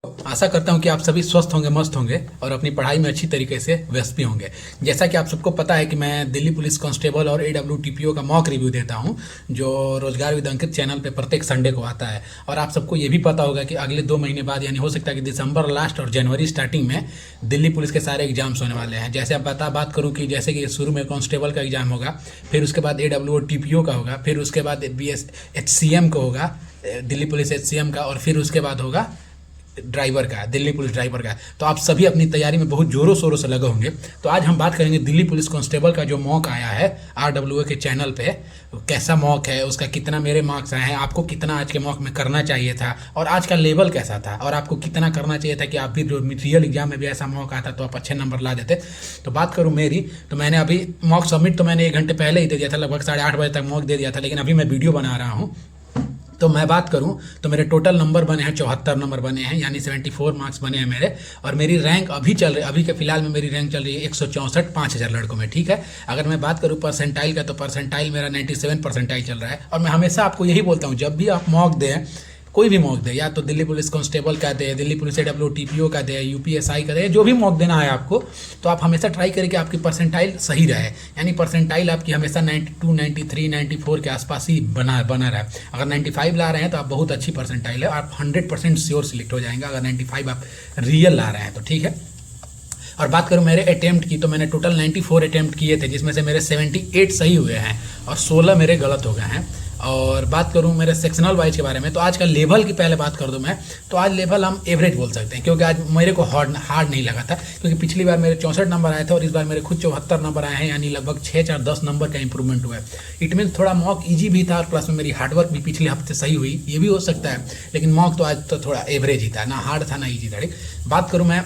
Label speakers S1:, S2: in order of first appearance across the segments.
S1: आशा करता हूं कि आप सभी स्वस्थ होंगे, मस्त होंगे और अपनी पढ़ाई में अच्छी तरीके से व्यस्त भी होंगे। जैसा कि आप सबको पता है कि मैं दिल्ली पुलिस कांस्टेबल और AWTPO का मॉक रिव्यू देता हूं, जो रोजगार विद अंकित चैनल पे प्रत्येक संडे को आता है। और आप सबको ये भी पता होगा कि अगले 2 महीने बाद, यानी हो सकता है कि दिसंबर लास्ट और जनवरी स्टार्टिंग में दिल्ली पुलिस के सारे एग्जाम्स होने वाले हैं। जैसे आप बात करूँ कि जैसे कि शुरू में कांस्टेबल का एग्जाम होगा, फिर उसके बाद AWTPO का होगा, फिर उसके बाद BS HCM का होगा, दिल्ली पुलिस HCM का, और फिर उसके बाद होगा ड्राइवर का, दिल्ली पुलिस ड्राइवर का। तो आप सभी अपनी तैयारी में बहुत जोरों शोरों से लगे होंगे। तो आज हम बात करेंगे दिल्ली पुलिस कांस्टेबल का जो मॉक आया है RWA के चैनल पे, कैसा मॉक है, उसका कितना मेरे मार्क्स आए हैं, आपको कितना आज के मॉक में करना चाहिए था, और आज का लेवल कैसा था, और आपको कितना करना चाहिए था कि आप भी रियल एग्जाम में भी ऐसा मॉक आता तो आप अच्छे नंबर ला देते। तो बात करूँ मेरी, तो मैंने अभी मॉक सबमिट तो मैंने 1 घंटे पहले ही दे दिया था, लगभग 8:30 बजे तक मॉक दे दिया था, लेकिन अभी मैं वीडियो बना रहा हूँ। तो मैं बात करूं तो मेरे टोटल नंबर बने हैं 74 नंबर बने हैं, यानी 74 मार्क्स बने हैं मेरे। और मेरी रैंक अभी चल रही, अभी के फिलहाल में मेरी रैंक चल रही है 164 5000 लड़कों में, ठीक है। अगर मैं बात करूं परसेंटाइल का, तो परसेंटाइल मेरा 97 परसेंटाइल चल रहा है। और मैं हमेशा आपको यही बोलता हूं, जब भी आप मॉक दें, कोई भी मॉक दे, या तो दिल्ली पुलिस कांस्टेबल का दे, दिल्ली पुलिस AWTPO का दे, UPSI का दे, जो भी मॉक देना है आपको, तो आप हमेशा ट्राई करें कि आपकी परसेंटाइल सही रहे। यानी परसेंटाइल आपकी हमेशा 92, 93, 94 के आसपास ही बना रहे। अगर 95 ला रहे हैं तो आप बहुत अच्छी परसेंटाइल है, आप 100% श्योर सिलेक्ट हो जाएंगे अगर 95 आप रियल ला रहे हैं तो, ठीक है। और बात करूं मेरे अटेम्प्ट की, तो मैंने टोटल 94 अटेम्प्ट किए थे, जिसमें से मेरे 78 सही हुए हैं और 16 मेरे गलत हो गए हैं। और बात करूं मेरे सेक्शनल वाइज के बारे में, तो आज का लेवल की पहले बात कर दूं मैं, तो आज लेवल हम एवरेज बोल सकते हैं, क्योंकि आज मेरे को हार्ड नहीं लगा था, क्योंकि पिछली बार मेरे 64 नंबर आए थे और इस बार मेरे खुद 74 नंबर आए हैं, यानी लगभग 6, 4, 10 नंबर का इंप्रूवमेंट हुआ है। इट मीन थोड़ा मॉक ईजी भी था और प्लस में मेरी हार्डवर्क भी पिछले हफ्ते सही हुई, ये भी हो सकता है। लेकिन मॉक तो आज तो थोड़ा एवरेज ही था, ना हार्ड था ना ईजी था। बात करूँ मैं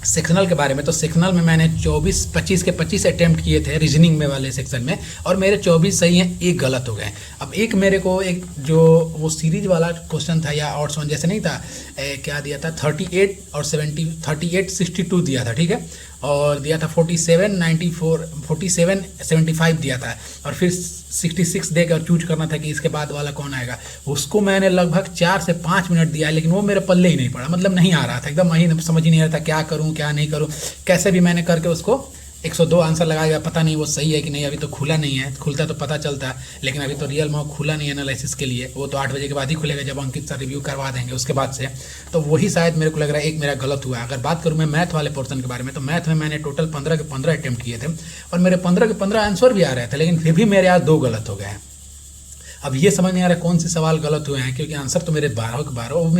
S1: सेक्शनल के बारे में, तो सेक्शनल में मैंने 25 के 25 अटेम्प्ट किए थे रीजनिंग में वाले सेक्शन में, और मेरे 24 सही हैं, 1 गलत हो गए। अब एक मेरे को एक जो वो सीरीज वाला क्वेश्चन था या ऑड्स वन जैसे नहीं था, क्या दिया था 38 और 70, 38 62 दिया था, ठीक है, और दिया था 47 94 47 75 दिया था, और फिर 66 देकर चूज करना था कि इसके बाद वाला कौन आएगा। उसको मैंने लगभग 4 से 5 मिनट दिया है, लेकिन वो मेरे पल्ले ही नहीं पड़ा, मतलब नहीं आ रहा था, एकदम वही समझ ही नहीं आ रहा था क्या करूं क्या नहीं करूं। कैसे भी मैंने करके उसको 102 आंसर लगाया, पता नहीं वो सही है कि नहीं, अभी तो खुला नहीं है, खुलता तो पता चलता, लेकिन अभी तो रियल मॉक खुला नहीं है एनालिसिस के लिए, वो तो 8 बजे के बाद ही खुलेगा, जब अंकित सर रिव्यू करवा देंगे उसके बाद से। तो वही शायद मेरे को लग रहा है एक मेरा गलत हुआ है। अगर बात करूँ मैं मैथ वाले पोर्सन के बारे में, तो मैथ में मैंने टोटल 15 के 15 अटेम्प्ट किए थे, और मेरे 15 के 15 आंसर भी आ रहे थे, लेकिन फिर भी मेरे आज 2 गलत हो गए हैं। अब ये समझ नहीं आ रहा कौन से सवाल गलत हुए हैं, क्योंकि आंसर तो मेरे 12 के 12,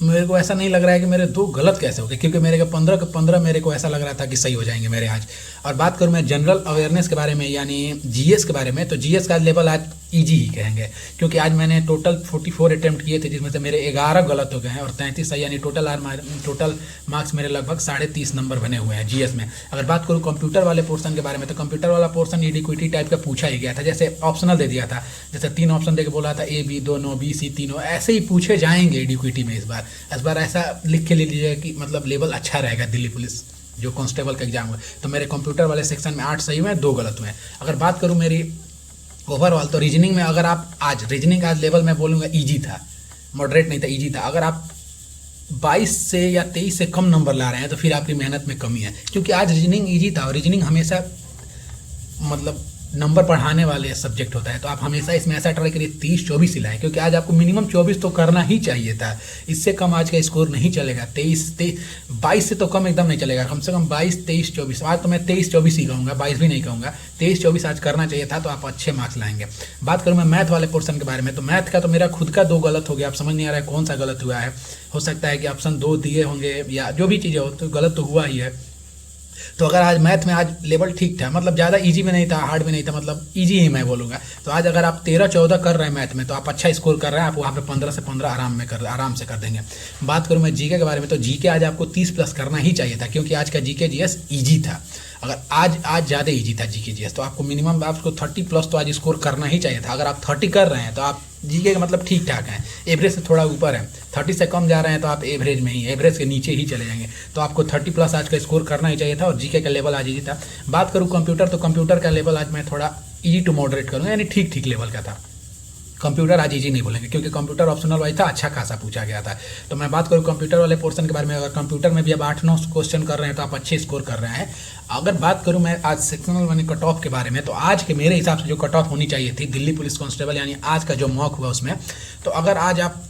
S1: मेरे को ऐसा नहीं लग रहा है कि मेरे 2 गलत कैसे हो गए, क्योंकि मेरे के 15 मेरे को ऐसा लग रहा था कि सही हो जाएंगे मेरे आज। और बात करूँ मैं जनरल अवेयरनेस के बारे में, यानी GS के बारे में, तो GS का लेवल आज ईजी ही कहेंगे, क्योंकि आज मैंने टोटल 44 अटेम्प्ट किए थे, जिसमें से मेरे 11 गलत हो गए हैं और 33 सही, यानी टोटल मार्क्स मेरे लगभग 30.5 नंबर बने हुए हैं GS में। अगर बात करूँ कंप्यूटर वाले पोर्शन के बारे में, तो कंप्यूटर वाला पोर्शन एडिक्विटी टाइप का पूछा ही गया था, जैसे ऑप्शनल दे दिया था, जैसे 3 ऑप्शन देकर बोला था A B दोनों, B C तीनों, ऐसे ही पूछे जाएंगे एडिक्विटी में। इस बार ऐसा लिख के ले लीजिएगा कि मतलब लेवल अच्छा रहेगा दिल्ली पुलिस जो कांस्टेबल का एग्जाम हुआ। तो मेरे कंप्यूटर वाले सेक्शन में 8 सही हुए हैं, 2 गलत हुए हैं। अगर बात करूँ मेरी ओवरऑल, तो रीजनिंग में अगर आप रीजनिंग आज लेवल मैं बोलूँगा ईजी था, मॉडरेट नहीं था, ईजी था। अगर आप 22 से या 23 से कम नंबर ला रहे हैं तो फिर आपकी मेहनत में कमी है, क्योंकि आज रीजनिंग ईजी था, और रीजनिंग हमेशा मतलब नंबर पढ़ाने वाले सब्जेक्ट होता है, तो आप हमेशा इसमें ऐसा ट्राई करिए 30-24 ही लाएं, क्योंकि आज आपको मिनिमम 24 तो करना ही चाहिए था, इससे कम आज का स्कोर नहीं चलेगा। 22 से तो कम एकदम नहीं चलेगा, कम से कम 22, 23, 24, आज तो मैं 23-24 ही कहूँगा, 22 भी नहीं कहूँगा, 23-24 आज करना चाहिए था, तो आप अच्छे मार्क्स लाएंगे। बात करूँ मैं मैथ वाले पोर्शन के बारे में, तो मैथ का तो मेरा खुद का 2 गलत हो गया, आप समझ नहीं आ रहा है कौन सा गलत हुआ है। हो सकता है कि ऑप्शन 2 दिए होंगे या जो भी चीज़ें हो, तो गलत तो हुआ ही है। तो अगर आज मैथ में आज लेवल ठीक था, मतलब ज़्यादा इजी भी नहीं था, हार्ड भी नहीं था, मतलब इजी ही मैं बोलूँगा। तो आज अगर आप 13-14 कर रहे हैं मैथ में, तो आप अच्छा स्कोर कर रहे हैं, आप वहाँ पे 15 से 15 आराम से कर देंगे। बात करूँ मैं जीके के बारे में, तो जीके आज आपको 30 प्लस करना ही चाहिए था, क्योंकि आज का जीके जीएस ईजी था। अगर आज ज़्यादा ईजी था जीके जीएस, तो आपको मिनिमम आपको 30 प्लस तो आज स्कोर करना ही चाहिए था। अगर आप 30 कर रहे हैं तो आप जीके का मतलब ठीक ठाक है, एवरेज से थोड़ा ऊपर है। 30 से कम जा रहे हैं तो आप एवरेज में ही, एवरेज के नीचे ही चले जाएंगे। तो आपको 30 प्लस आज का स्कोर करना ही चाहिए था, और जीके का लेवल आज ईजी था। बात करूँ कंप्यूटर, तो कंप्यूटर का लेवल आज मैं थोड़ा ईजी टू मॉडरेट करूँगा, यानी ठीक लेवल का था। कंप्यूटर आज इजी नहीं बोलेंगे, क्योंकि कंप्यूटर ऑप्शनल वाइज था, अच्छा खासा पूछा गया था। तो मैं बात करूँ कंप्यूटर वाले पोर्शन के बारे में, अगर कंप्यूटर में भी अब 8-9 क्वेश्चन कर रहे हैं तो आप अच्छे स्कोर कर रहे हैं। अगर बात करूँ मैं आज सेक्शनल वन कट ऑफ के बारे में, तो आज के मेरे हिसाब से जो कट ऑफ होनी चाहिए थी दिल्ली पुलिस कांस्टेबल यानी आज का जो मॉक हुआ उसमें, तो अगर आज आप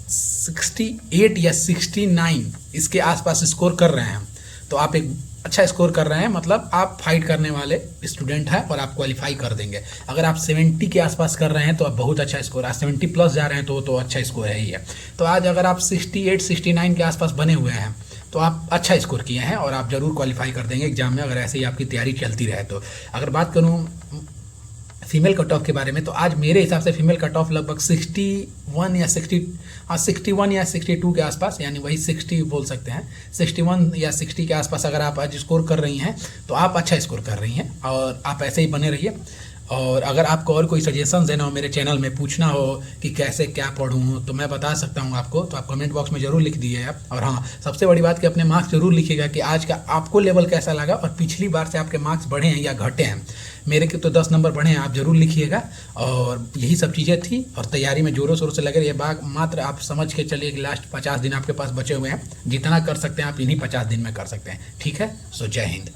S1: 68 या 69 इसके आसपास स्कोर कर रहे हैं तो आप एक अच्छा स्कोर कर रहे हैं, मतलब आप फाइट करने वाले स्टूडेंट हैं और आप क्वालिफाई कर देंगे। अगर आप 70 के आसपास कर रहे हैं तो आप बहुत अच्छा स्कोर, आज 70 प्लस जा रहे हैं तो अच्छा स्कोर है ही है। तो आज अगर आप 68-69 के आसपास बने हुए हैं तो आप अच्छा स्कोर किए हैं और आप ज़रूर क्वालिफाई कर देंगे एग्जाम में, अगर ऐसे ही आपकी तैयारी चलती रहे तो। अगर बात करूँ फीमेल कट ऑफ के बारे में, तो आज मेरे हिसाब से फीमेल कट ऑफ लगभग 61 या 62 के आसपास, यानी वही 60 बोल सकते हैं, 61 या 60 के आसपास अगर आप आज स्कोर कर रही हैं तो आप अच्छा स्कोर कर रही हैं और आप ऐसे ही बने रहिए। और अगर आपको और कोई सजेशंस देना हो मेरे चैनल में, पूछना हो कि कैसे क्या पढ़ूँ, तो मैं बता सकता हूँ आपको, तो आप कमेंट बॉक्स में ज़रूर लिख दीजिए आप। और हाँ, सबसे बड़ी बात कि अपने मार्क्स जरूर लिखिएगा कि आज का आपको लेवल कैसा लगा और पिछली बार से आपके मार्क्स बढ़े हैं या घटे हैं। मेरे के तो 10 नंबर बढ़े हैं, आप ज़रूर लिखिएगा। और यही सब चीज़ें थी और तैयारी में ज़ोरों शोरों से लगे रहिए। मात्र आप समझ के चलिए कि लास्ट 50 दिन आपके पास बचे हुए हैं, जितना कर सकते हैं आप इन्हीं 50 दिन में कर सकते हैं। ठीक है, सो जय हिंद।